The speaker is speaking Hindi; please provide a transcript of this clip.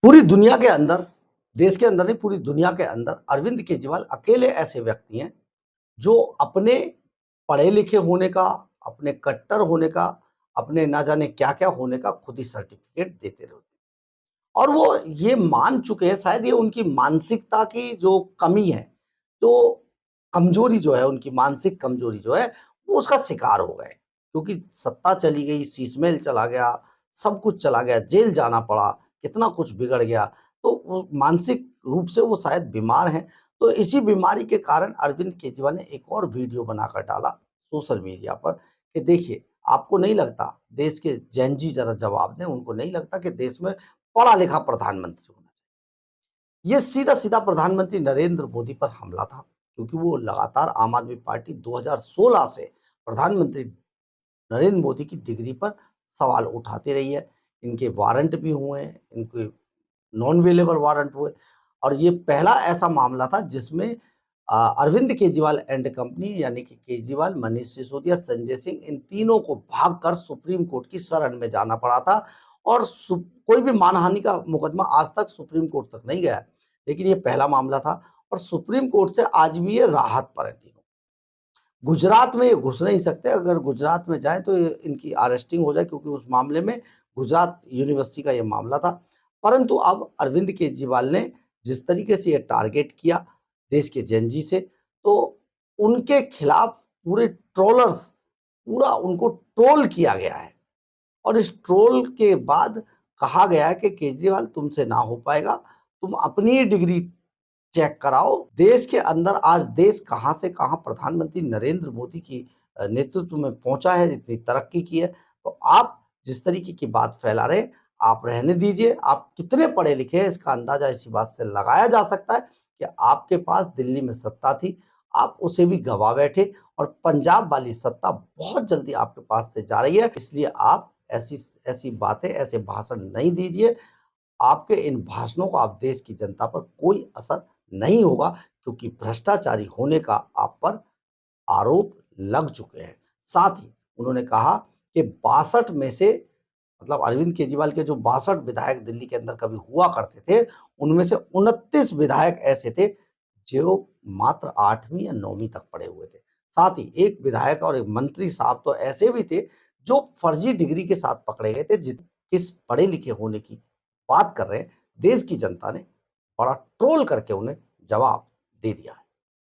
पूरी दुनिया के अंदर, देश के अंदर नहीं पूरी दुनिया के अंदर अरविंद केजरीवाल अकेले ऐसे व्यक्ति हैं जो अपने पढ़े लिखे होने का, अपने कट्टर होने का, अपने ना जाने क्या-क्या होने का खुद ही सर्टिफ़िकेट देते रहते हैं। और वो ये मान चुके हैं, शायद ये उनकी मानसिकता की जो कमी है, तो कमज़ोरी जो है, उनकी मानसिक कमज़ोरी जो है, वो उसका शिकार हो गए। क्योंकि सत्ता चली गई, शीशमहल चला गया, सब कुछ चला गया, जेल जाना पड़ा, कितना कुछ बिगड़ गया। तो वो मानसिक रूप से वो शायद बीमार हैं। तो इसी बीमारी के कारण अरविंद केजरीवाल ने एक और वीडियो बनाकर डाला सोशल मीडिया पर कि देखिए, आपको नहीं लगता देश के जेन ज़ी ज़रा जवाब दें, उनको नहीं लगता कि देश में पढ़ा-लिखा प्रधानमंत्री होना चाहिए। ये सीधा-सीधा प्रधानमंत्री नरेंद्र मोदी पर हमला था, क्योंकि वो लगातार आम आदमी पार्टी 2016 से प्रधानमंत्री नरेंद्र मोदी की डिग्री पर सवाल उठाती रही है। इनके वारंट भी हुए हैं, इनके नॉन अवेलेबल वारंट हुए और ये पहला ऐसा मामला था जिसमें अरविंद केजरीवाल एंड कंपनी यानी कि केजरीवाल, मनीष सिसोदिया, संजय सिंह इन तीनों को भागकर सुप्रीम कोर्ट की शरण में जाना पड़ा था और कोई भी मानहानि का मुकदमा आज तक सुप्रीम कोर्ट तक नहीं गया है। लेकिन ये पहला मामला था और सुप्रीम कोर्ट से आज भी ये राहत पर है तीनों। गुजरात में ये घुस नहीं सकते, अगर गुजरात में जाएँ तो इनकी अरेस्टिंग हो जाए क्योंकि उस मामले में गुजरात यूनिवर्सिटी का ये मामला था। परंतु अब अरविंद केजरीवाल ने जिस तरीके से ये टारगेट किया देश के जेन ज़ी से, तो उनके खिलाफ पूरे ट्रोलर्स पूरा उनको ट्रोल किया गया है और इस ट्रोल के बाद कहा गया है कि केजरीवाल तुमसे ना हो पाएगा, तुम अपनी ही डिग्री चेक कराओ। देश के अंदर आज देश कहाँ से कहाँ प्रधानमंत्री नरेंद्र मोदी की नेतृत्व में पहुँचा है, इतनी तरक्की की है। तो आप जिस तरीके की बात फैला रहे हैं, आप रहने दीजिए। आप कितने पढ़े-लिखे हैं इसका अंदाज़ा इसी बात से लगाया जा सकता है कि आपके पास दिल्ली में सत्ता थी, आप उसे भी गँवा बैठे और पंजाब वाली सत्ता बहुत जल्दी आपके पास से जा रही है। इसलिए आप ऐसी ऐसी बातें, ऐसे भाषण नहीं दीजिए। आपके इन भाषणों का आप देश की जनता पर कोई असर नहीं होगा क्योंकि भ्रष्टाचारी होने का आप पर आरोप लग चुके हैं। साथ ही उन्होंने कहा कि 62 में से मतलब अरविंद केजरीवाल के जो 62 विधायक दिल्ली के अंदर कभी हुआ करते थे, उनमें से 29 विधायक ऐसे थे जो मात्र 8वीं या 9वीं तक पढ़े हुए थे। साथ ही एक विधायक और एक मंत्री साहब तो ऐसे भी थे जो फर्जी डिग्री के साथ पकड़े गए थे किस पढ़े लिखे होने की बात कर रहे हैं, देश की जनता ने बड़ा ट्रोल करके उन्हें जवाब दे दिया है।